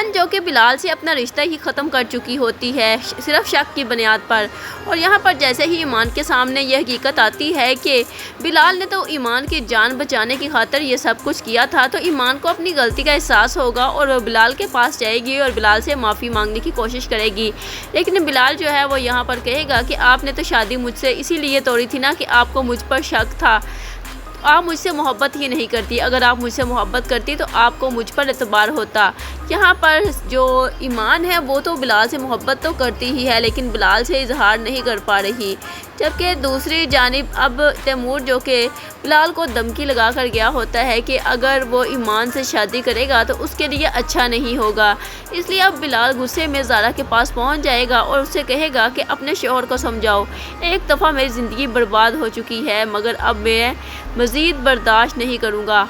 ایمان جو کہ بلال سے اپنا رشتہ ہی ختم کر چکی ہوتی ہے صرف شک کی بنیاد پر، اور یہاں پر جیسے ہی ایمان کے سامنے یہ حقیقت آتی ہے کہ بلال نے تو ایمان کی جان بچانے کی خاطر یہ سب کچھ کیا تھا، تو ایمان کو اپنی غلطی کا احساس ہوگا اور وہ بلال کے پاس جائے گی اور بلال سے معافی مانگنے کی کوشش کرے گی۔ لیکن بلال جو ہے وہ یہاں پر کہے گا کہ آپ نے تو شادی مجھ سے اسی لیے توڑی تھی نا کہ آپ کو مجھ پر شک تھا، آپ مجھ سے محبت ہی نہیں کرتی، اگر آپ مجھ سے محبت کرتی تو آپ کو مجھ پر اعتبار ہوتا۔ یہاں پر جو ایمان ہے وہ تو بلال سے محبت تو کرتی ہی ہے لیکن بلال سے اظہار نہیں کر پا رہی، جبکہ دوسری جانب اب تیمور جو کہ بلال کو دھمکی لگا کر گیا ہوتا ہے کہ اگر وہ ایمان سے شادی کرے گا تو اس کے لیے اچھا نہیں ہوگا، اس لیے اب بلال غصے میں زارا کے پاس پہنچ جائے گا اور اسے کہے گا کہ اپنے شوہر کو سمجھاؤ، ایک دفعہ میری زندگی برباد ہو چکی ہے مگر اب میں مزید برداشت نہیں کروں گا،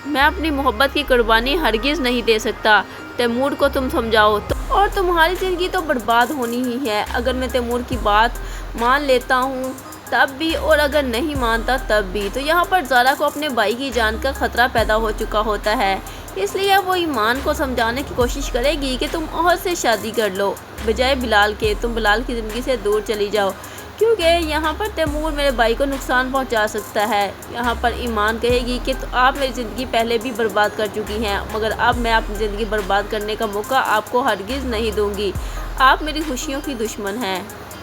میں اپنی محبت کی قربانی ہرگز نہیں دے سکتا، تیمور کو تم سمجھاؤ اور تمہاری زندگی تو برباد ہونی ہی ہے، اگر میں تیمور کی بات مان لیتا ہوں تب بھی اور اگر نہیں مانتا تب بھی۔ تو یہاں پر زارا کو اپنے بھائی کی جان کا خطرہ پیدا ہو چکا ہوتا ہے، اس لیے وہ ایمان کو سمجھانے کی کوشش کرے گی کہ تم عہد سے شادی کر لو بجائے بلال کے، تم بلال کی زندگی سے دور چلی جاؤ کیونکہ یہاں پر تیمور میرے بھائی کو نقصان پہنچا سکتا ہے۔ یہاں پر ایمان کہے گی کہ آپ میری زندگی پہلے بھی برباد کر چکی ہیں مگر اب میں اپنی زندگی برباد کرنے کا موقع آپ کو ہرگز نہیں دوں گی، آپ میری خوشیوں کی دشمن ہیں۔